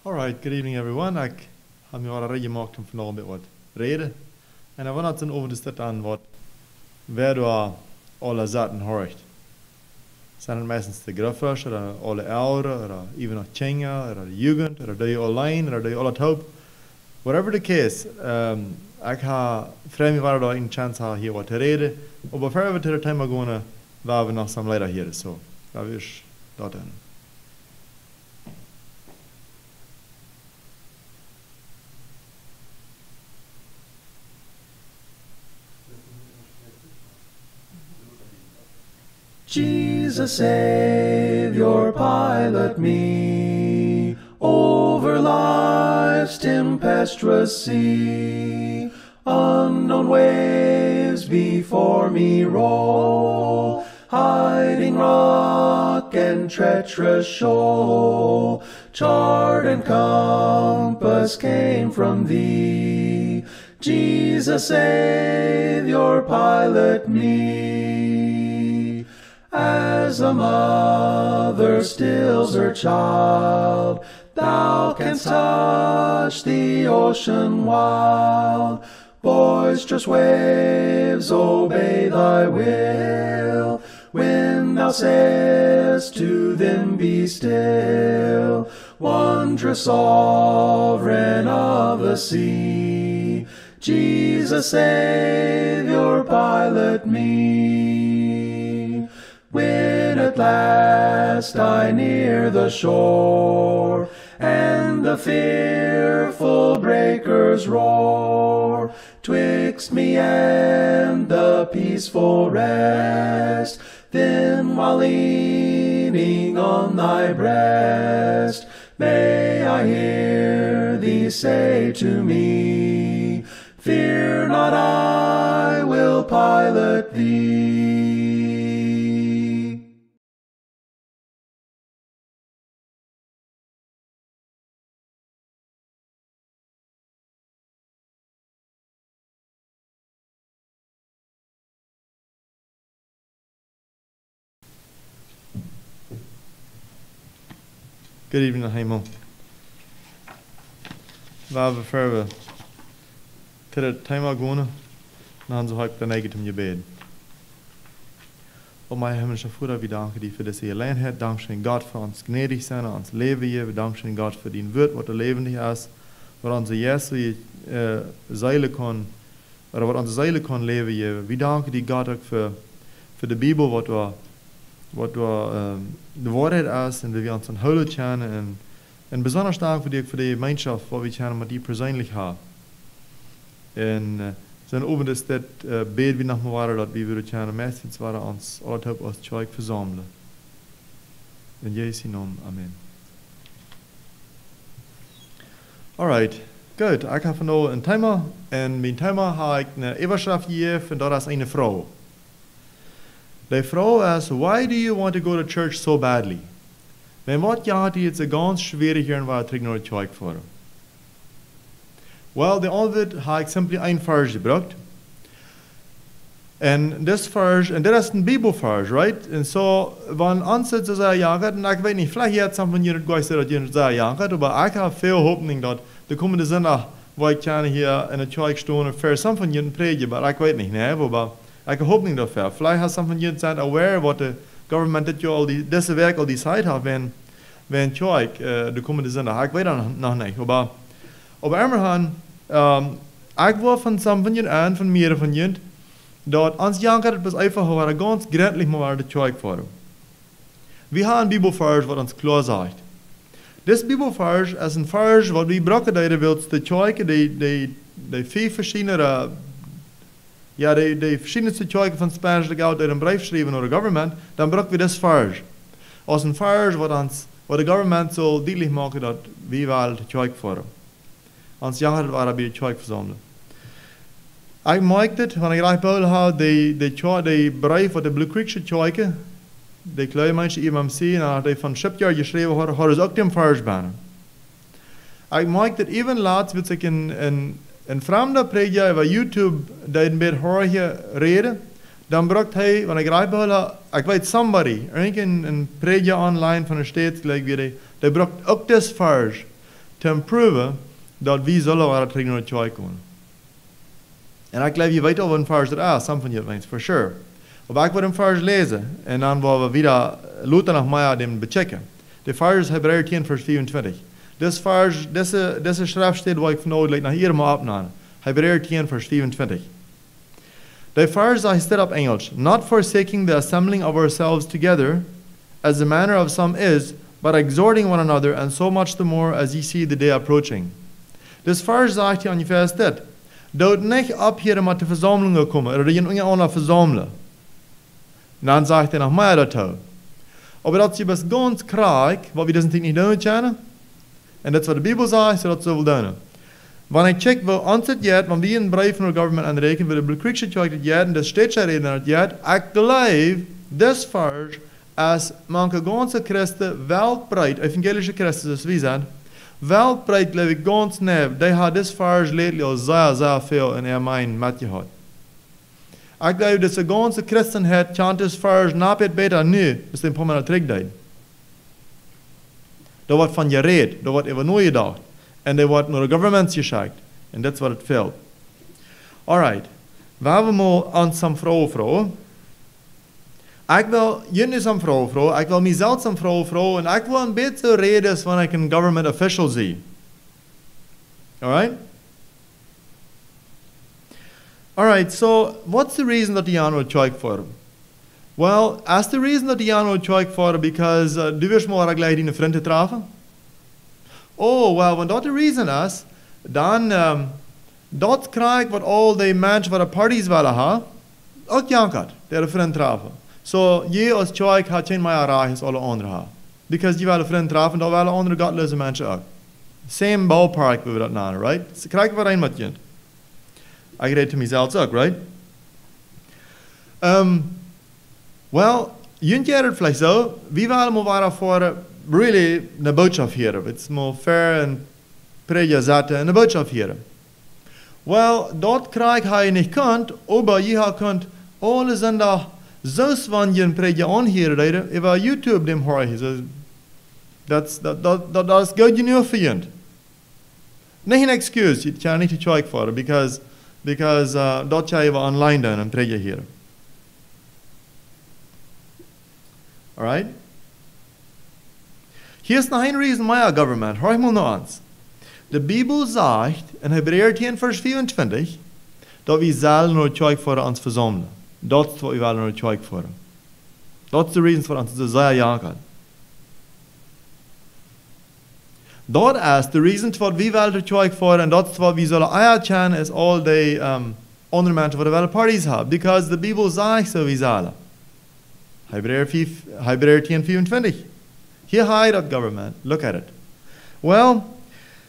Alright, good evening everyone. Ik heb me already gemaakt om vanavond met wat reden. En ik wil het dan over de stad aan wat waar alle zaten hoort. Zijn het meestens de gruffers, of alle ouderen, of even nog kinderen, of de jeugd, of doe je alleen, of doe je al het hoop. Whatever the case, ik ga vreemd waar we een chance hier wat te reden. Maar voor we tot de tijd gaan, waar we nog samen leider hier is. Zo, waar we is dat in. Jesus, Savior, pilot me over life's tempestuous sea. Unknown waves before me roll, hiding rock and treacherous shoal. Chart and compass came from thee. Jesus, Savior, pilot me. As a mother stills her child, thou canst touch the ocean wild. Boisterous waves obey thy will, when thou sayest to them, be still. Wondrous sovereign of the sea, Jesus, Savior, pilot me. When at last I near the shore, and the fearful breakers roar, twixt me and the peaceful rest, then while leaning on thy breast, may I hear thee say to me, fear not, I will pilot thee. Good evening, Heimo. Waar we verder til det timer gående, når han så højt den ikke til gebed. Og mig himmelske Vader, vi danker dig for disse alene. Dank Gott for ons gnädig sein, ons leven hier. Vi danken Gott for din word, wat er levendig is. Wat onze Jesu zeilen kon, oder wat onze zeilen kon leven hier. Vi danken die Gott ook voor de Bibel, wat de waarheid is en wie we ons onthouden kennen. En besonders dank voor die gemeenschap, wat we kennen, met die persoonlijk hebben. En zijn over de stad beden we nog maar dat we willen kennen, meestens waren ons altijd als tjoik verzamelen. In Jesu naam, amen. Alright, goed. Ik heb vandaag een thema. En mijn thema heb ik een overschrift gegeven, en dat is een vrouw. De vrouw is, why do you want to go to church so badly? Men wat gaat die het ganz schwierig hier waar terug naar de kerk voor? Well, de antwoord heb ik simply een vers gebruikt. En dit vers, en dit is een Bibelvers, right? En zo, wanneer aanzet ze zeggen, ja, en ik weet niet, vielleicht heeft sommige van jullie het geest dat jullie zeggen, ja, maar ik heb veel hoop dat de komende zondag, waar ik kan hier in de kerk staan en voor sommige van jullie predigen, maar ik weet niet, nee, maar ik hoop niet daarvoor. Vielleicht heeft sommige van jullie zijn aware wat de government dit jaar deze week al decide heeft, wenn kerk de komende zondag. Ik weet dat nog niet, maar op een ik wil van sommige van jullie aan, van meer van jullie, dat ons janker het was einfach waar ganz gründlich mal de kerk voor. We hebben een Bibelvers wat ons klar zegt. Dit Bibelvers is een vers wat we gebruiken dat je wilt de kerk, de vier verschillende de verschillende kerken van Spanisch die uit een brief schrijven naar de government, dan gebruiken we dit vers. Als een vers wat de government zo duidelijk maken dat we wel de kerk voor. Ons janker het waar bij de kerk verzamelen. Ik merk het, wanneer ik graag behouden heb, de brief wat de Blue Creek kerken, de kleine mensen IMMC, en die van Shipyard geschreven hadden, hadden ze ook die vers bijna. Ik merk dat even laat, wil ik een vreemde prediker over YouTube, die een beetje horen reden, dan bracht hij, wanneer ik graag behouden heb, ik weet somebody, een prediker online van de stad, gelijk wie die bracht ook dit vers. te proeven dat wie zullen waar het naar het joy komen. En ik geloof je weet al wat een vers er is, some van je weet, for sure. Maar ik wil een vers lezen en dan willen we weer Luther nog meer dem bechecken. De vers is Hebreeën 10 vers 24. Deze schrift staat waar ik vandaag naar hier maar opnemen. Hebreeën 10 vers 24. The vers staat op Engels. Not forsaking the assembling of ourselves together, as the manner of some is, but exhorting one another, and so much the more as ye see the day approaching. Dus vers zegt je ongeveer dit. Dat niet op hier met de verzamelingen komen, er je niet aan verzamelen. Dan zegt hij nog meer daartoe. Aber dat je best ganz krijgt, wat we dus niet doen kunnen, en dat is wat de Bijbel zegt, zodat ze wil doen. Wanneer ik check, wat ons het jet, wanneer we een brief van de government aanrekenen, we de bekriegse check het jet, en de steeds reden het jet, ik geloof, this vers, als manche ganze Christen weltbreit, evangelische Christen, zoals we zijn, weltbreit geloof ik ganz neer, die had this vers lately al zeer veel in haar mind met gehad. Ik geloof dat de ganze Christenheid kan this vers niet beter nu, als de pommen terugdeed. Dat wordt van je reed, dat wordt even nooit gedacht. En dat wordt naar de government geschikt. En dat is wat het valt. Alright. We hebben maar aan some vrouwen. Ik wil jullie some vrouwen. Ik wil mezelf some vrouwen. En ik wil een beetje reden wanneer ik een government official zie. Alright? Alright, so what's the reason that die aanhoud choik voor? Well, as the reason that die aanhoud choik voor, because du wirst maar gleich die vrienden treffen. Oh, well, when dat de reason is, dan dat krijg wat al die mensen wat de parties willen hebben, ook jankert, die vrienden treffen. So, je als choik had geen meer raar als alle anderen hebben. Because je willen vrienden treffen, dan willen andere godloze mensen ook. Same ballpark we dat namen, right? So, krijg wat een met je. I read to mezelf ook, right? Well, jullie keer het vielleicht zo, wie willen maar waar voor really een boodschap hier. Het is maar fair en predigen zetten en een boodschap hier. Well, dat krijg je niet kunt, maar je kunt alle zondag zo wanneer een predigen aanheren, over YouTube dem horen. Dat is goed genoeg voor je. Niet een excuse, je kan niet te check voor, because dat kan je wel online doen en predigen hier. Alright? Hier is nog een reason why government. Hoor mal naar ons. De Bijbel zegt in Hebreeën 10 vers 24 dat we zelf naar het choik voor ons verzamelen. Dat is wat we willen naar het choik voor. Dat is de reason voor ons te zeggen jagen. Dat is de reason wat we willen naar het choik voor en dat is wat we zullen aantrekken is al die andere mensen wat we willen parties hebben. Because de Bijbel zegt zo we zullen. Hebreeën 10 24. Here high that government. Look at it. Well,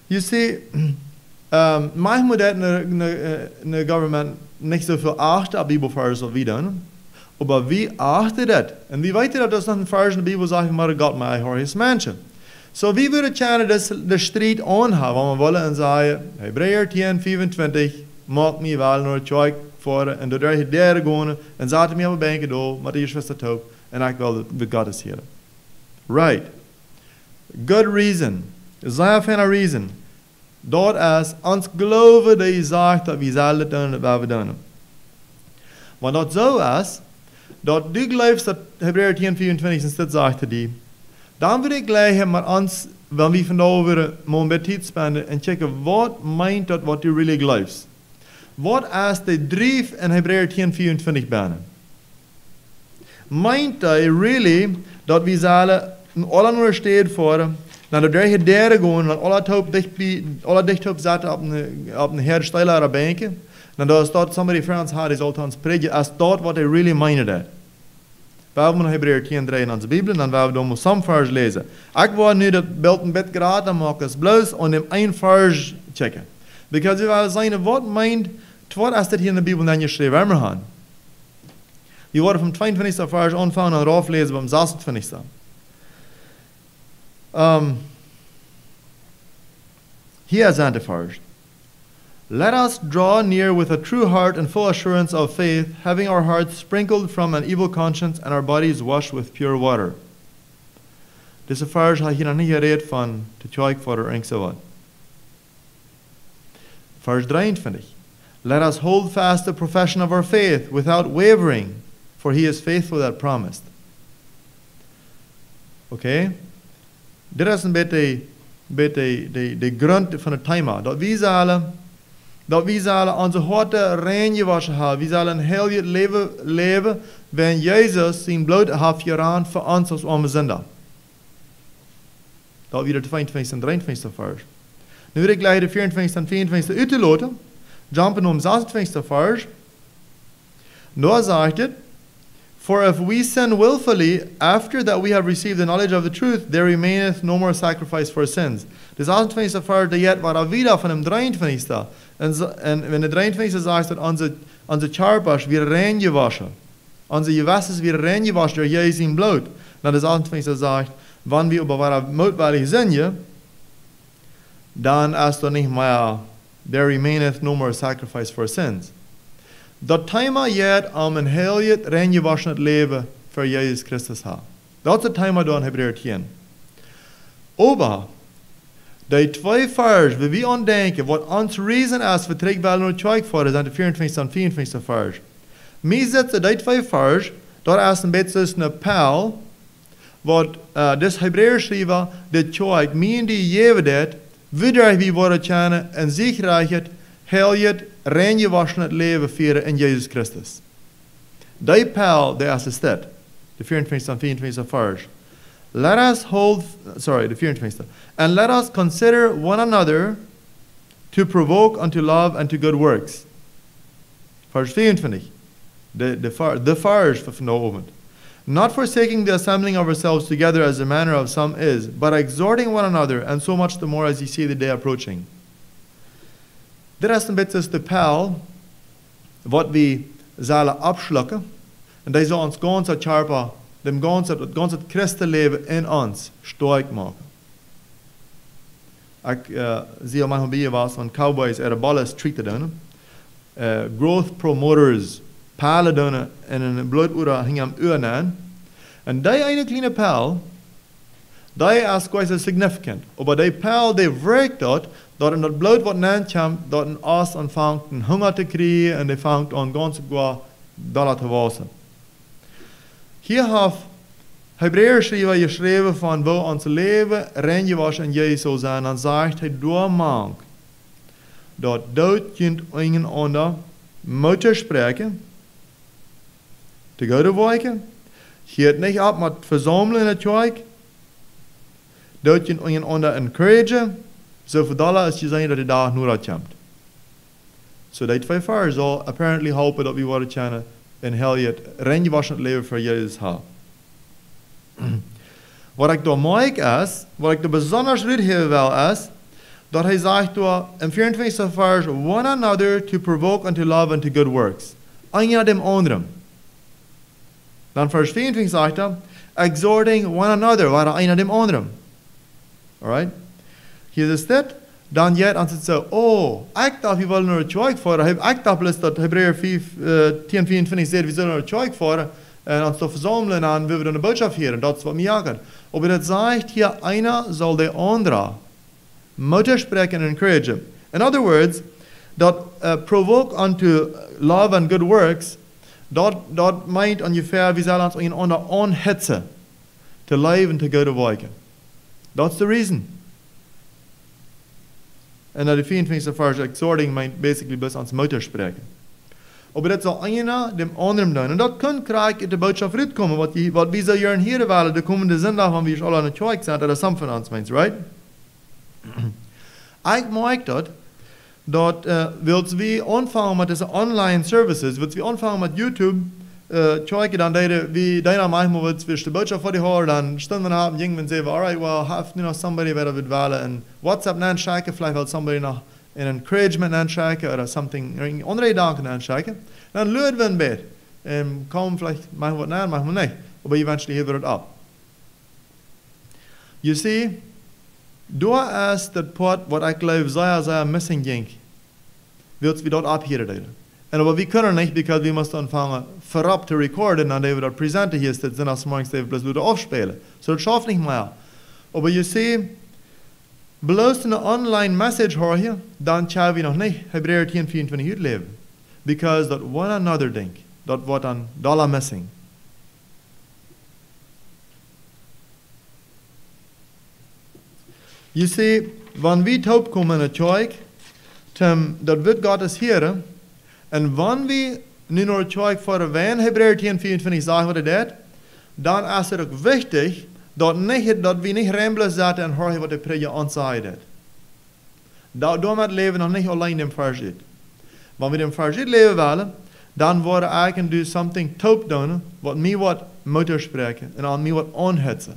you see, manchmal dat eine government nicht so viel achten op Bibelversen als wir doen, aber wir achten dat. Und wir weten dat nog een vers in de Bibel zegt, maar God mij hoor his mensen. So wie würden gerne de strijd aanhouden, want we willen en zeggen, Hebreeën 10 24, maak mij wel naar het choik voor en door de derde gaan en zaten mij op de bank door, met de schwester toe en ik wil dat God is hier. Right. Good reason. Zeer fijne reason. Dat is ons geloven dat je zegt dat we zullen doen wat we doen. Want dat zo is, dat du geloofst dat Hebreeën 10, 24 in dit zegt die, dan wil ik gleich met ons, wanneer we vandaag weer een beetje tijd spenden en checken wat meint dat wat je really geloofst. Wat is de drijf in Hebreeën 10, 24 binnen? Meint hij really dat we zullen alle nur steht vor, naar de derde derde gaan, naar alle dicht op zetten op een hersteiler banken, dan daar staat somebody voor ons had is altijd predigen, als dat wat hij really meende dat. We hebben Hebreeën 10 3 in onze Bibel, dan werden we dan some vers lezen. Ik wil nu dat beeld een beetje graden maken, bloos en hem een vers checken. Because we willen zijn, wat meint, wat is dat hier in de Bibel dan geschreven hebben? We worden van 22 vers aanvangen en eraf lezen beim 26. Here is the first. Let us draw near with a true heart and full assurance of faith, having our hearts sprinkled from an evil conscience and our bodies washed with pure water. Deze vers had je nog niet gereed van te choik voor de engste wat. Vers 23. Let us hold fast the profession of our faith without wavering, for he is faithful that promised. Oké? Dit is een beetje de grond van het thema. Dat we zullen onze harten rein gewassen hebben. We zullen een heel leven wenn Jezus zijn bloed heeft gedaan voor ons als arme zinder. Dat weer de 22 en 23 vers. Nu wil ik gleich de 24 en 25 uit te laten. Jumpen om 26 vers. Daar zegt het, for if we sin willfully, after that we have received the knowledge of the truth, there remaineth no more sacrifice for sins. De 26 vers, de jet waar wieder van hem 23. En wenn de 23 zegt dat onze charpas weer rein gewaschen. Onze gewasses weer rein gewaschen door Jezus in bloed. Dan de 26 zegt, wanneer we op waar moedwaardig zijn, dan is er niet meer, there remaineth no more sacrifice for sins. Dat thema jet om een heel rein gewassen leven voor Jezus Christus ha. Dat is het thema door in Hebreeën 10. Aber die twee vers, wie we aan denken, wat ons reason is, voor terug wel naar het voor is, aan de 24 en 24 vers. Mij zetten die twee vers, daar is een beetje een pijl, wat des Hebreeën schrijven, de tjoik, mij en die jeven dat, wieder wie worden kennen en zich reicht, heel rein gewassen leven vieren in Jezus Christus. Die pijl, die is de stad, de 24 en 24 vers. Let us the 24. And let us consider one another to provoke unto love and to good works. Vers 24. De vers van vanavond. Not forsaking the assembling of ourselves together as the manner of some is, but exhorting one another, and so much the more as you see the day approaching. Dit is een beetje de pijl wat we zullen afschlukken. En die zal ons ganse charpa, dem ganse christenleven in ons sterk maken. Ik zie al manchmal bij was van cowboys er ballen streeten doen. Growth promoters palen doen en een bloeduur hing am uur aan. En die ene kleine pijl, die is quite significant. Maar die pijl die werkt dat in dat bloed wat aankomt, dat een as aanvangt een honger te krijgen en die vangt aan ganz goed dollar te wassen. Hier heeft Hebreeën schrijver geschreven van wo ons leven rein gewassen in Jezus zal zijn, dan zegt hij doormaak dat dood kunt een ander moeten spreken, te goede wijken, geeft niet op met verzamelen in het kerk, dood kunt een ander encouragen, zoveel dollar is je zijn dat de dag nu dat komt. So die twee vers zal apparently helpen dat we worden kennen en heel het rein gewassen leven voor Jezus hebben. Wat ik door maak is, wat ik er bijzonders uitgeven wil is, dat hij zegt door in 24 vers, one another to provoke unto love and to good works. Een dem anderen. Dan vers 24 zegt hij, exhorting one another, waar een dem anderen. Alright? Hier is dit. Dan jet als het zo, ik dacht we willen naar het kerk varen. Ik dacht plus dat Hebreeën 10:24 zegt, we zullen naar het kerk varen en ons toch verzamelen en we willen een boodschap hier. En dat is wat mij jagen. Maar dat zegt hier, einer zal de andere moeten spreken en encouragen. In other words, dat provoke unto love and good works, dat meint ongeveer, we zullen ons een ander aanhetsen, te leven, te goede werken. That's the reason. En dat de 24 vers exhorting meint basically best ans moeten spreken. Maar dat zal einer dem anderen doen. En dat kan krijg de boodschap uitkomen, wat we zo jaren hier willen, de komende zondag, wanneer we alle aan het kerk zijn, dat is some van ons meint, right? Ik merk dat wilt we aanvangen met deze online services, wilt we aanvangen met YouTube, kijken dan wie deiner manchmal wird zwischen der Botschaft vor die Haare, dann stellen wir haben irgendwann sagen, alright, well, have you know somebody wer wird wählen und WhatsApp anschauen, vielleicht will somebody noch ein Encouragement anschauen oder something, andere Gedanken anschauen. Dann lösen wir ein Bett. Kaum vielleicht machen wir was machen wir nicht, aber eventually heben wir es ab. You see, da ist der Part, was ich glaube, sehr missing ging. Wilt wir dort abhören. En aber wir können nicht, because wir müssen anfangen, vorab zu recorden, und wir das präsentieren hier, das sind das morgens, die wir bloß wieder aufspielen. So, das schafft nicht mehr. Aber you see, bloos een online message hoor je, dan tja we nog niet Hebreeën 10:24 uitleven. Because dat one another denk, dat wordt dan dollar missing. Je ziet, wanneer we het opkomen in het kerk, dat wird Gottes Heere, en wanneer we nu naar het kerk voor wen Hebreeën 10:24 zeggen wat het deed, dan is het ook wichtig dat we niet rembelen zaten en horen wat de prediker ons zei. Daarom leven we nog niet alleen in vers 1. Wanneer we in vers 1 leven willen, dan worden eigenlijk dus something top doen, wat mij wat moet spreken en aan mij wat aanhetsen.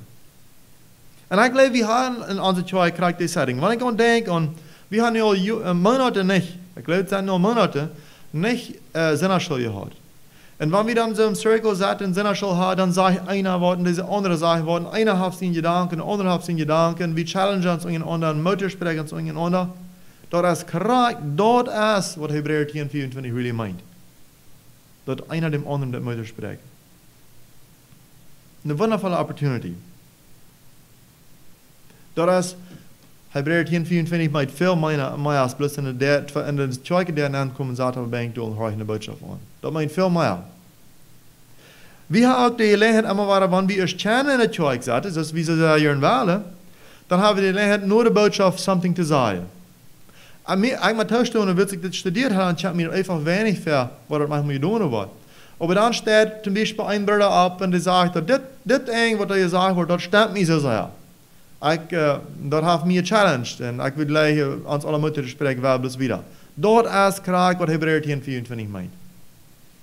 En ik geloof, we hebben in onze kerk krijgt die setting. Wanneer ik aan denk aan, we hebben nu al maanden niet, ik geloof het zijn al maanden, niet zinnerschul gehad. En wanneer we dan zo im cirkel zaten in zinnerschul hadden, dan zei einer wat en deze andere zei wat. Einer heeft zijn gedanken, de andere heeft zijn gedanken. We challengen ons ondereinander, en moeten spreken ons ondereinander. Dat is correct, dat is wat Hebreeën 10:24 really meint. Dat einer dem anderen dat moet spreken. Een wondervolle opportunity. Dat is Hebreeën 10:24 meint veel meer als plus in de tweede der aankomen zaten op bank doen hoor je de boodschap aan. Dat meint veel meer. We hebben ook de gelegenheid, wanneer we eerst kennen in het kerk zaten, dus wie ze hier in Walen, dan hebben we de gelegenheid nur de boodschap something te zeggen. Ik moet thuisdoen en wil ik dit studiert hebben, dan checkt me einfach weinig ver, wat het mag moet doen wordt. Aber dan staat zum Beispiel een broeder op en die zegt dat dit ding wat er gezegd wordt, dat stemt me zo zeer. Dat heeft mij gechallenged en ik wil gleich ons alle moeten spreken wel dus wieder. Dat is graag wat Hebreeën 10:24 meint.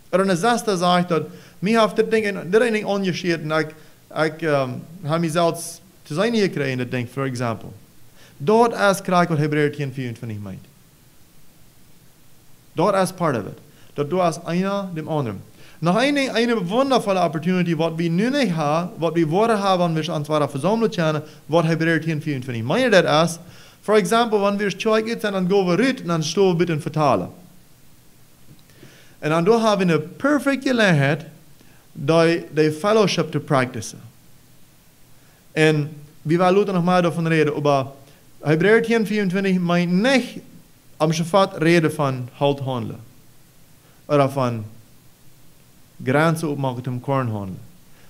En een zesde zegt dat, mij heeft dit ding ongescheerd en ik heb mezelf te zijn gekregen, dat ding, voor example. Dat is graag wat Hebreeën 10:24 meint. Dat is part of it. Dat du als einer dem anderen. Nog eine wondervolle opportunity, wat we nu niet hebben, wat we worden hebben, wanneer we ons waren verzameld zijn, wat Hebreeën 10:24 meint dat is. For example, wanneer we kerk uit zijn, dan gaan we uit en dan staan we bitte vertalen. En dan hebben we een perfecte gelegenheid, die fellowship te practicen. En we willen later nog maar davon reden, maar Hebreeën 10:24 meint niet am Shabbat reden van halt handelen. Oder van grenzen opmaken om korn handelen.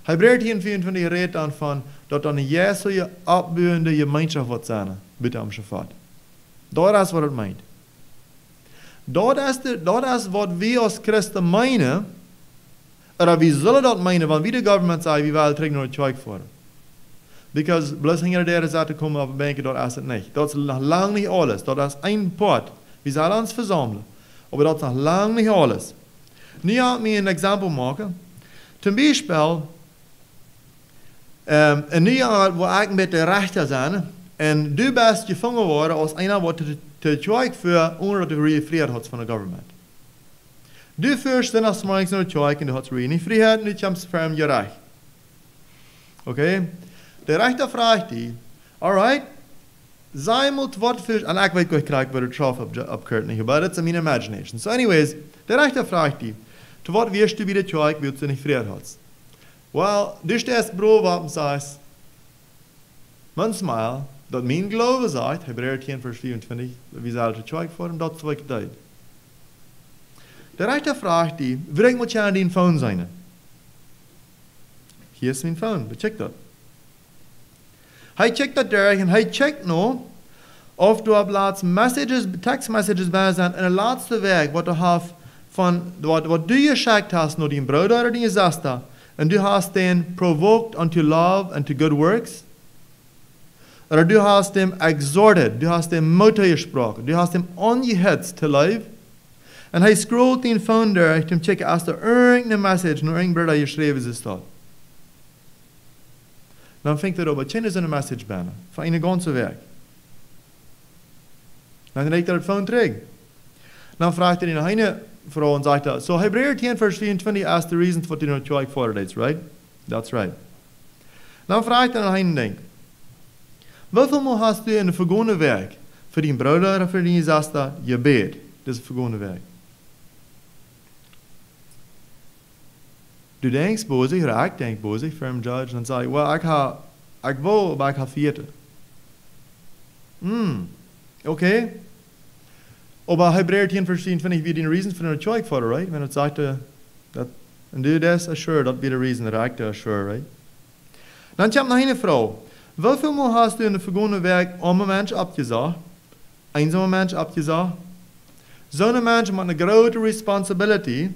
Hebreeën 10:24 redt dan van dat dan Jezus je opbouwende gemeenschap wordt zijn, bitte am Shabbat. Dat is wat het meint. Dat is wat we als Christen meinen, oder we zullen dat meinen, wanneer we de government zeggen, we willen terug naar het kerk voeren. Because bloos hier der zaten komen op een bank, dat is het niet. Dat is nog lang niet alles. Dat is een part. We zullen ons verzamelen. Maar dat is nog lang niet alles. Nu ga ik me een exempel maken. Zum Beispiel, en nu waar ik met de rechter zijn, en du bist gevangen worden als einer wat te kerk voor, onder dat du really vrijheid had van de government. Du führst dan als morgens naar de kerk en du had really niet vrijheid, nu komt het je recht. Oké? De rechter vraagt die, alright, zij moet wat voor, en ik weet wat ik krijg bij de straf opkeurt niet, but it's in mijn imagination. So anyways, de rechter vraagt die, te wat wirst du bij de kerk, wie du niet vrijheid had? Well, du stehst bro wat en zegt, manchmal, dat mijn geloof zegt, Hebreeën 10:24, wie zal de kerk voor hem, dat is wat ik deed. De rechter vraagt die, wie moet je aan die phone zijn? Hier is mijn phone, becheck dat. Hij checkt dat daar en hij checkt nu of du op laatst text messages bij zijn en de laatste weg wat du hebt van wat du geschickt hast naar die broeder of die zuster en du hast den provoked unto love and to good works. Oder du hast dem exhorted, du hast dem Mutter gesprochen, du hast dem angehetzt to live. En hij scrollt den phone door om te checken als er irgendeine message naar irgendein broeder geschreven is staat. Dan fängt er op, tjena zo'n message bijna, van een ganze weg. Dan reikt er het phone terug. Dan vraagt hij naar een vrouw en zegt dat, so Hebreeën 10:24 is the reason for the no kerk vorderdates, right? That's right. Dan vraagt hij naar een ding. Hoeveel mal hast du in de vergangene werk voor die broeder of voor die zuster gebed? Dat is het vergangene werk. Du denkst bozig, oder ik denk bozig voor een judge, dan zeg ik, well, ik wil, maar ik heb 40. Okay. Aber Hebräer 10, Vers 10 finde ich wie den Reason für eine Zeug vor, right? Wenn es sagte, und du das assure, das wird der Reason, der Akte assure, right? Dann kommt noch eine Frau. Wie viel Mal hast du in der vergangenen Weg arme Menschen abgesagt? Einsame Menschen abgesagt? So ein Mensch hat eine große Responsibility.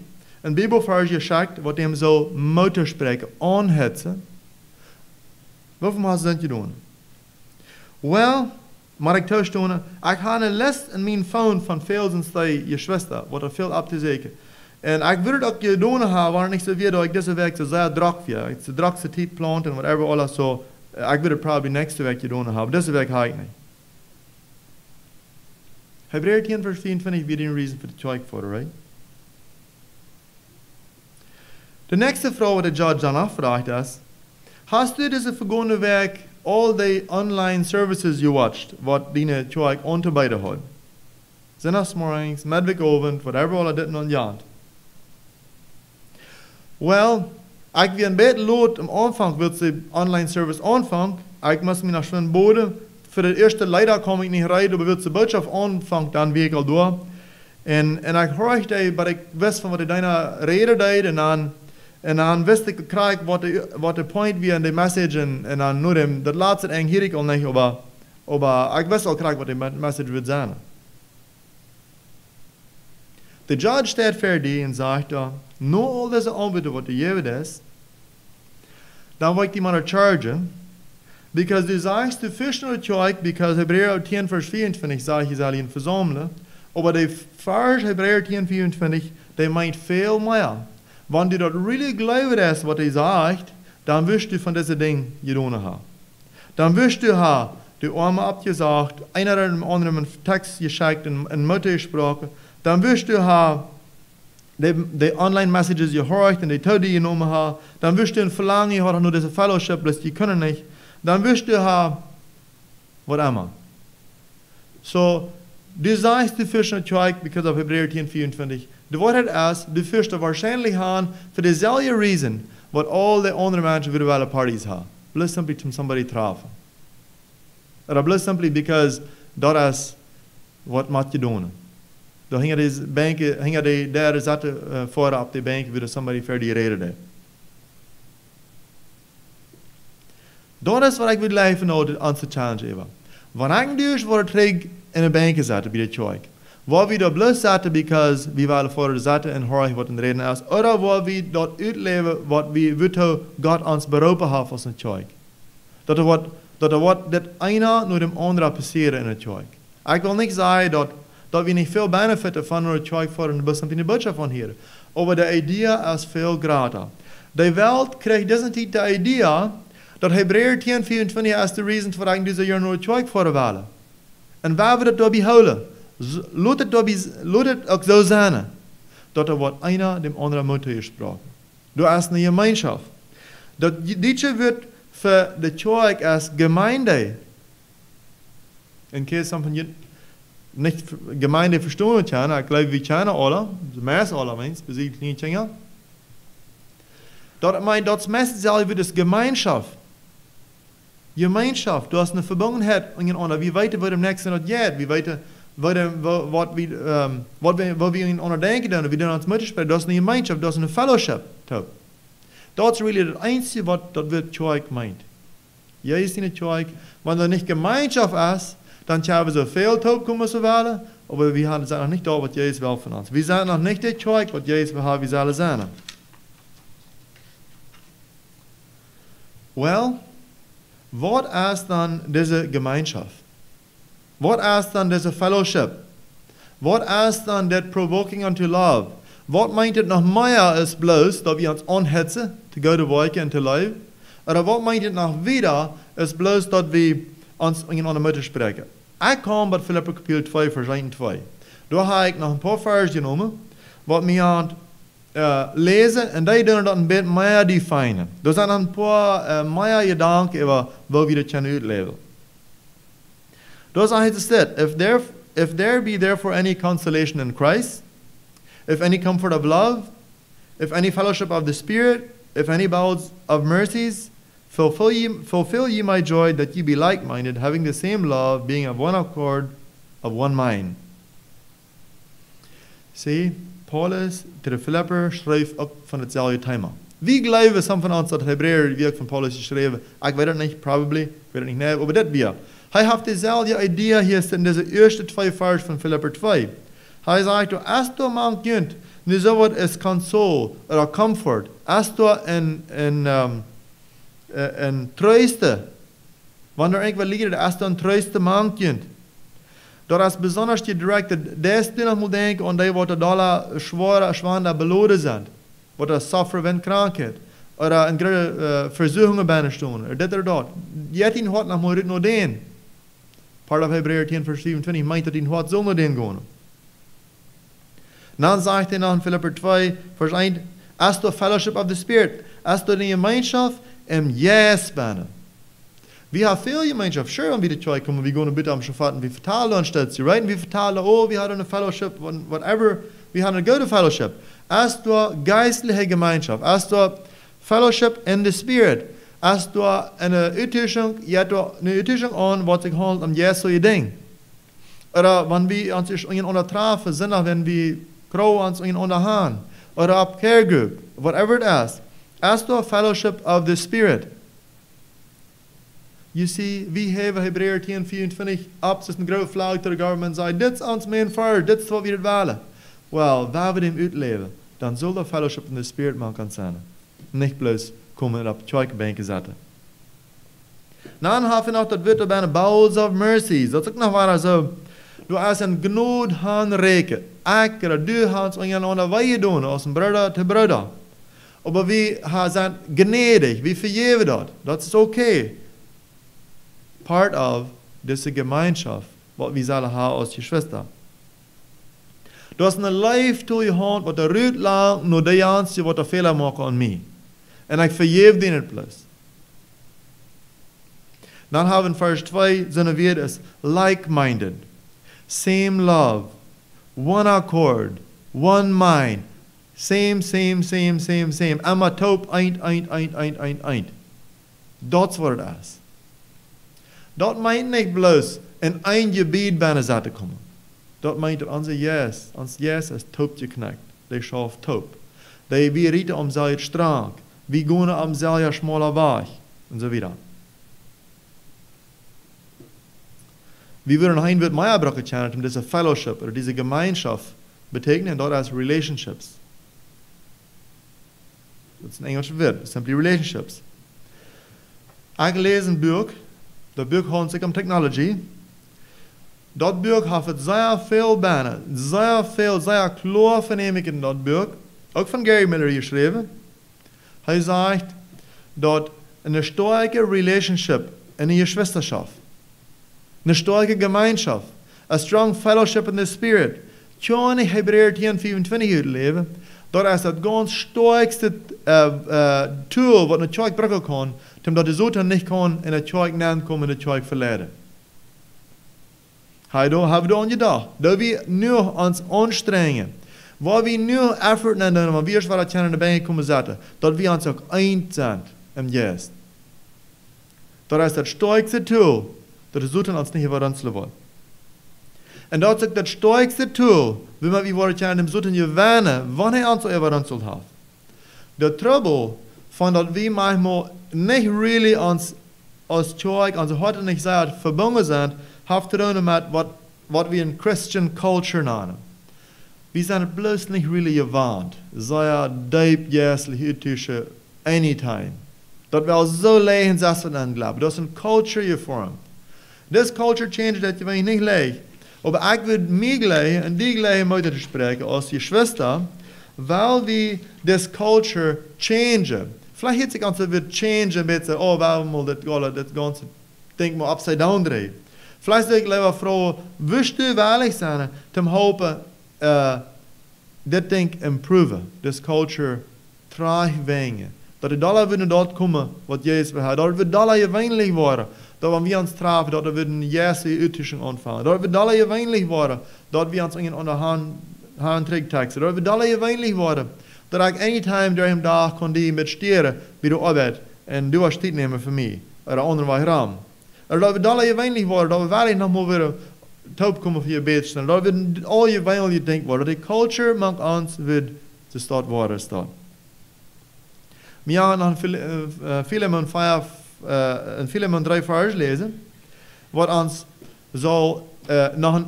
Ein Bibelvers geschickt, was dem so Mutterspreken anhetzen. Wie viel Mal hast du das getan? Well, maar ik thuis doen, ik heb een list in mijn phone van veel zijn je Schwester, wat er veel op te zeggen. En ik wil het ook gedaan hebben, waar ik zo weer dat ik deze week zo zeer druk voor. Ik zo druk zo tijd plant en whatever alles zo. Ik wil het probably next week gedaan hebben. Deze week ga ik niet. Hebreer 10 vers 24 weer een reason voor de choice voor, right? De nächste vrouw wat de judge dan afvraagt is, hast du deze vergangene week all the online services you watched, wat die choice onderbeide had? Zondagsmorgens, middagavond, whatever all dit non jaant. Well, ik wil een beetje laat am Anfang wird de online service aanvang. Ik moest me naar schön boden. Für de eerste leider kom ik niet rijden, aber wird de boodschap aanvang, dan weer ik al door. En ik hoorde, maar ik wist van wat de deine reden deed, en dan wist ik krijg wat de point wie in de message, en dan nu dem, dat laatste eng hier ik al niet, aber ik wist al krijg wat de message wird zijn. De judge staat verder en zegt, no al deze aanbieden wat de jeugd is, dan wil ik die maar chargen, because du sagst, du fisch nur Zeug, because Hebräer 10, Vers 24 sagt, je zal ihn verzamelen, aber der Vers Hebräer 10, 24, der meint viel mehr. Wenn du dort really glaubst, was er sagt, dann wirst du von diesen Dingen getan haben. Dann wirst du haben, die Arme abgesagt, einer oder anderen einen Text geschickt in Muttersprache, dann wirst du haben, die Online-Messages gehört und die Tode genommen haben, dann wirst du ein Verlangen gehabt, nur diese Fellowship, die können nicht, dann wirst du haben, was immer. So, du sagst, du fischst nicht Zeug, because of Hebräer 10, 24. De Wahrheit ist, du fischst wahrscheinlich an, für dieselbe Reason, was all die anderen Menschen für die Partys haben. Bloß simply zum somebody treffen. Oder bloß simply because das ist, was man getan. Da hingen die Bänke, der Seite vorne auf die Bank, wie somebody für die Rede hat. Dat is wat ik wil leven nou aan te challenge even. Wanneer ik dus voor het terug in de bank zetten bij de choik, waar we dat bloos zetten because we willen voor de zetten en horen wat in de reden is, of waar we dat uitleven wat we weten God ons beroepen heeft als een choik. Dat er wat dit ene naar de andere passeren in een choik. Ik wil niet zeggen dat we niet veel benefitten van een choik voor een bus in de boodschap van hier. Maar de idee is veel groter. De wereld krijgt deze tijd de idee dat Hebräer 10, 24 is de reason voor dat deze jaar nooit choik voor willen. En waar we dat daarbij houden, laat het ook zo zijn, dat er wat einer dem anderen moet gesproken. Dat is een gemeenschap. Dat dit wordt voor de choik als gemeinde. In case some van je niet gemeinde verstaan kan, ik geloof we kennen alle, de meeste alle mensen, bezielt niet kennen. Dat meint dat meest zelf is gemeenschap. Gemeenschap, du hast eine Verbundenheit untereinander. Wie weit wir dem nächsten Ort geht, wie weit was wir in einer denken, wie wir uns mitsprechen, das ist eine Gemeinschaft, das ist eine Fellowship. Das ist really das Einzige, was das wird Zeug meint. Ja, ist nicht Zeug. Wenn das nicht Gemeinschaft ist, dann haben wir so viel Taub kommen zu wählen, aber wir sind noch nicht da, was Jesus will von uns. Wir sind noch nicht der Zeug, was Jesus will haben, wir sollen sein. Well, was ist dann diese Gemeinschaft? Was ist dann diese Fellowship? Was ist dann das Provoking unto Love? Was meint es noch mehr als bloß, dass wir uns anhetzen, to go to work and to live? Oder was meint es noch wieder, als bloß, dass wir uns in einer Mitte sprechen? Ich komme bei Philipper Kapitel 2, Vers 1 und 2. Da habe ich noch ein paar Vers genommen, was wir an lesen en die doen dat een beetje meer definen. Er zijn een paar meer gedanken over wat we dat kunnen uitleven. Daar zegt het dit, if there be therefore any consolation in Christ, if any comfort of love, if any fellowship of the Spirit, if any bowels of mercies, fulfill ye my joy, that ye be like-minded, having the same love, being of one accord, of one mind. Zie, Paulus til de Filipper schrijft op van hetzelfde thema. Wie geloven some van ons dat Hebreeër werk van Paulus geschreven? Ik weet het niet, probably, ik weet het niet, nee, maar dit weer. Hij heeft dezelfde idee hier in deze eerste 2 vers van Filipper 2. Hij zegt, als du man kunt, nu zo wat is console, oder comfort, als du een troosten, wanneer ik wil leren, als du een troosten man kunt, dat is besonders direct, dat du nog moet denken aan die wat er alle schwaar beloden zijn, wat er sufferen van krankheid, oder een grote verzoekingen bijna staan, oder dit of dat. Je hebt wat nog moet nog doen. Part of Hebreeër 10 vers 27 meint dat hij wat zonder den gaan. Dan zegt hij nog in Filipper 2 vers 1, als du fellowship of the Spirit, als du die gemeenschap im Yes bent. Wir haben viel Gemeinschaft. Sure, wenn wir die zwei kommen, wir gehen bitte am Schafat und wir vertalen uns das. Right? Und wir vertalen, oh, wir haben eine Fellowship, whatever. Wir haben eine gute Fellowship. Als du geistliche Gemeinschaft, als du Fellowship in the Spirit, als du eine Utischung an, was sich handelt um Jesu Ding. Oder wenn wir uns untereinander treffen, sind wenn wir Crow uns untereinander haben. Oder ab Care Group, whatever it is. Als du Fellowship of the Spirit. You see, we have Hebreeër 10, 24 op, is een grote vlag to the government zei, dit is ons mijn vader, dit is wat we het willen. Wel, waar we hem uitleven, dan zal de fellowship in the Spirit man kan zijn. Niet bloos komen op twee banken zetten. Dan hebben we nog dat woord bij bowels of mercies. Dat is ook nog waar zo. Du als een genood han reken. Akkere, du hans ondereinander wij doen, als een broeder te broeder. Maar we zijn gnädig, we vergeven dat. Dat is oké. Part of deze gemeenschap, wat we zullen hebben als Geschwister. Du hast een lijf toe je hand, wat er ruit lang, nur de jansie wat er Fehler maken aan mij. En ik vergeef die niet plus. Dan hebben we in vers 2, zijn weer is like-minded. Same love. One accord. One mind. Same. Amma taub, eind. Dat is wat het is. Dat meint niet bloos in een gebied bijna za te komen. Dat meint dat ons yes is taub geknackt. Die schaf taub. Die wir rieten om zij strak. Wir gehen om zij schmaler weg. Und so weiter. Wir würden ein Wort Meierbrücke kennen, um diese Fellowship oder diese Gemeinschaft betekenen dort als Relationships. Das ist ein englisches Wort, simply Relationships. Ich lese ein Buch, das Buch handelt sich um Technology. Dat Buch hat sehr viel Bäne, sehr klar Vernehmung in dat Buch, auch von Gary Miller geschrieben. Er sagt, dass eine starke Relationship in eine Geschwisterschaft, eine starke Gemeinschaft, a strong fellowship in the Spirit, kann ich Hebreeër 10, 25 uitleven, dat is het ganz sterkste tool wat een kerk gebruiken kan, omdat de zoten niet kan in een kerk nakomen in de kerk verleden. Hebben we aan gedacht, dat we nu ons aanstrengen, waar we nu effort nemen, maar we waar het in de benen komen zetten, dat we ons ook eind zijn im Geest. Dat is het sterkste tool, dat de zoten ons niet überranselen wollen. En dat is ook het sterkste tool, wie we worden in dem zoten gewöhnen, wanneer ons überranseld heeft. De trouble van dat we manchmal niet really ons als kerk, onze harten niet zeer verbonden zijn, heeft te doen met wat we in Christian culture nemen. We zijn het bloos niet really gewend. Zeer diep jeselijk uittussen anytime. Dat we al zo leeg zijn van aan geloven. Dat is een culture gevormd. This culture change dat je niet leeg. Maar ik wil mij geleiden en die geleiden moeten te spreken als je Schwester, weil we this culture change. Vielleicht heeft zich ons weer change een beetje, oh, waarom moet dit ganze ding maar upside down draaien. Vielleicht zeg ik liever vrouw, wist u weilig zijn, om hopen, dit ding improven, this culture terugwengen. Dat de dollar willen dat komen, wat Jezus wil hebben. Dat we dollar gewöhnlich worden. Dat we ons treffen, dat we een Jesu uittusching ontvangen. Dat we dollar gewöhnlich worden. Dat we ons in hand terugteksten. Dat we dollar gewöhnlich worden. Dat ik anytime door hem dag kon die met stieren bij de arbeid En du was tijd nemen voor mij. Er andere weg ram. Er dat we dalle je weinig worden, dat we weinig nog maar weer taub komen voor je beetjes. Dat we al je weinig je denkt worden. De culture maakt ons weer te stad worden staan. Wir gaan nog Philemon 5 en Philemon 3 vers lezen. Wat ons zal nog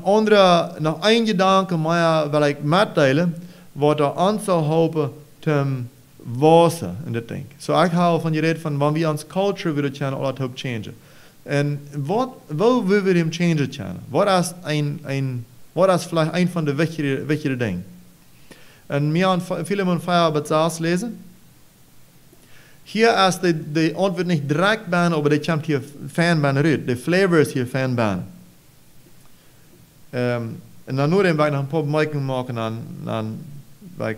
een gedanke maar wil ik meedelen. Wat er ons zal helpen te wassen in dit ding. So ik hou van je reden van wanneer we ons culture willen kunnen alles op changen. En wat willen we hem changen kunnen? Wat is vielleicht een van de wichtige dingen? En wir gaan Philemon 5 bis 6 lezen. Hier ist die Antwort nicht direkt ban, aber die kommt hier fan ban rüt. Die Flavor ist hier fan ban. En dan nur den Weg noch ein paar Bemerkungen machen, dann Weg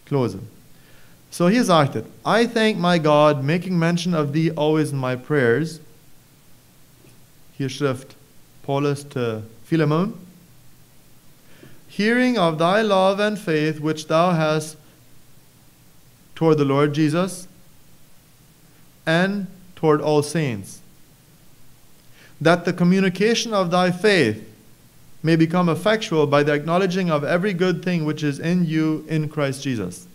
close. So hier sagt es, I thank my God, making mention of thee always in my prayers. Hier schrift Paulus to Philemon. Hearing of thy love and faith which thou hast toward the Lord Jesus, and toward all saints, that the communication of thy faith may become effectual by the acknowledging of every good thing which is in you in Christ Jesus.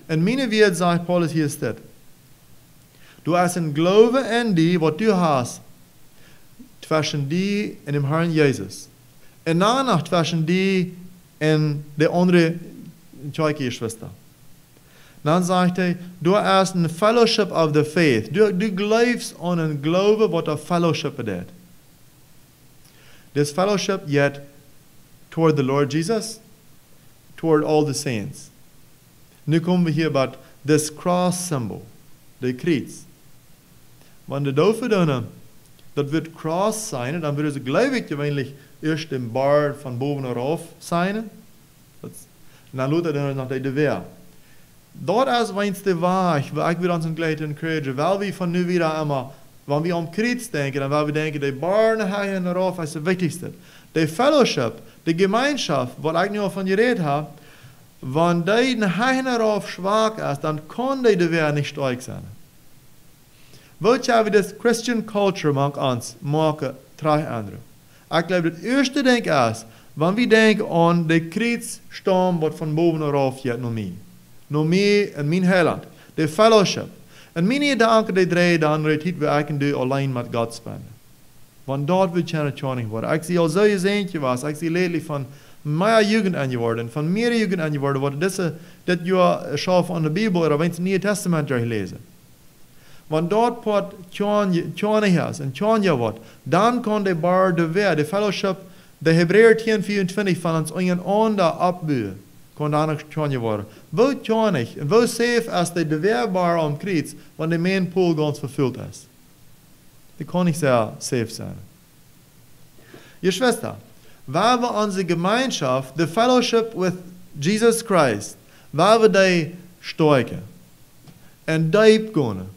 En meine Wert sagt Paulus hier steht, du hast ein Glaube in die, was du hast, zwischen die und dem Herrn Jesus. Und danach zwischen die und der andere Schwester. Dann sagt er, du hast ein Fellowship of the Faith. Du glaubst an ein Glaube, was ein Fellowship bedeutet. This fellowship yet toward the Lord Jesus, toward all the saints. Nu kommen wir hier bei this cross symbol, der Kreuz. Wenn du dafür dann, das wird cross sein, dann wird es gleich gewöhnlich erst im Bar von boven rauf sein. Und dann lädt er dann nach der Wehr. Dort ist weinst der Weg, wo ich wieder uns gleich encourage, weil wir von nu wieder immer, wenn wir am Kreuz denken, dann weil wir denken, die Bar nachher und rauf ist das Wichtigste. Die Fellowship, die Gemeinschaft, was ich nur von geredet habe, wenn die nachher und rauf schwach ist, dann kann die Wehr nicht stark sein. Wat ja, wie das Christian Culture macht uns, machen drei andere. Ich glaube, das erste Ding ist, wenn wir denken an den Kreuzsturm, was von boven rauf geht, noch mehr in mein Heiland, der Fellowship. Und meine Gedanken, die drei, dann redet wir eigentlich allein mit Gott spenden. Wenn dort wird keine Chance worden. Ich sehe, als je seentje was, ich sehe lediglich von meiner Jugend angeworden, von meiner Jugend angeworden, was das Jahr schauf an der Bibel oder wenn es Neue Testament lesen. Wenn dort pot Tjane ist und Tjane wird, dann kann der Bar de Wehr, der Fellowship, der Hebräer 10:24 von uns einander abbühen, kann dann Tjane werden. Wo Tjane und wo safe ist der Wehrbar am Kreuz, wenn der Main Pool ganz verfüllt ist? Die kann nicht sehr safe sein. Ihr Schwester, weil wir unsere Gemeinschaft, the Fellowship with Jesus Christ, weil wir die stärken und deep gehen.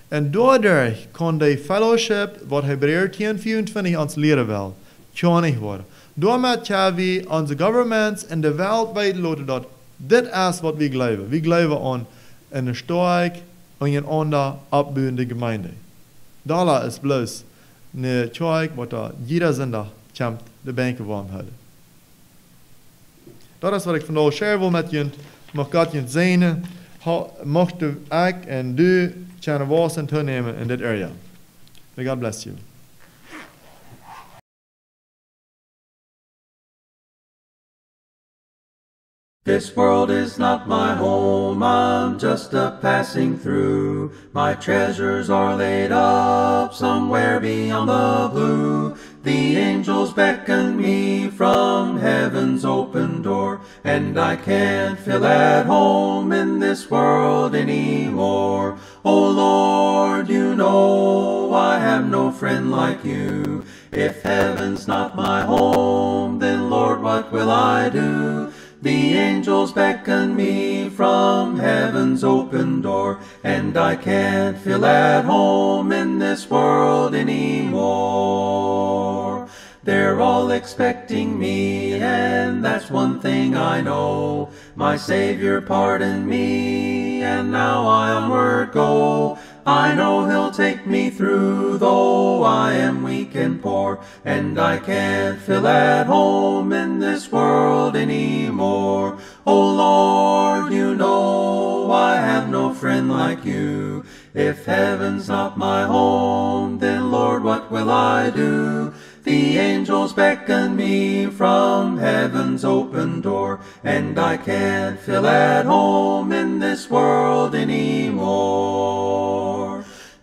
En dadurch kann die Fellowship, was Hebräer 10:24 uns lehren will, tjonig worden. Damit können wir unsere Governments in der Welt weiterlassen, dass das ist, was wir glauben. Wir glauben an eine stark und einander abbühende Gemeinde. Da ist bloß eine Zeug, was da jeder Sonntag kommt, die Bänke warm halten. Das ist, was ich von euch share will mit Ihnen. Mag Gott Ihnen segnen. Mochte ich und du kunnen was en toenemen in that area. May God bless you. This world is not my home, I'm just a passing through. My treasures are laid up somewhere beyond the blue. The angels beckon me from heaven's open door, and I can't feel at home in this world anymore. Oh Lord, you know I have no friend like you. If heaven's not my home, then Lord, what will I do? The angels beckon me from heaven's open door, and I can't feel at home in this world anymore. They're all expecting me, and that's one thing I know. My Savior pardoned me, and now I onward go. I know He'll take me through, though I am weak and poor, and I can't feel at home in this world anymore. Oh Lord, you know I have no friend like you. If heaven's not my home, then Lord, what will I do? The angels beckon me from heaven's open door, and I can't feel at home in this world anymore.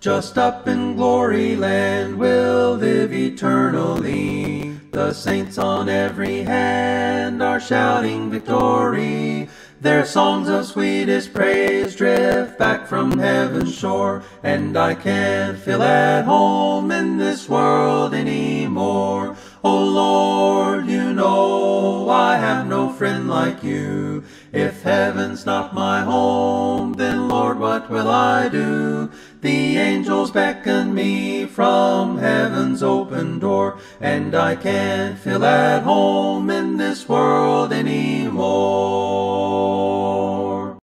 Just up in glory land we'll live eternally. The saints on every hand are shouting victory. Their songs of sweetest praise drift back from heaven's shore, and I can't feel at home in this world anymore. Oh Lord, you know I have no friend like you. If heaven's not my home, then Lord, what will I do? The angels beckon me from heaven's open door, and I can't feel at home in this world anymore.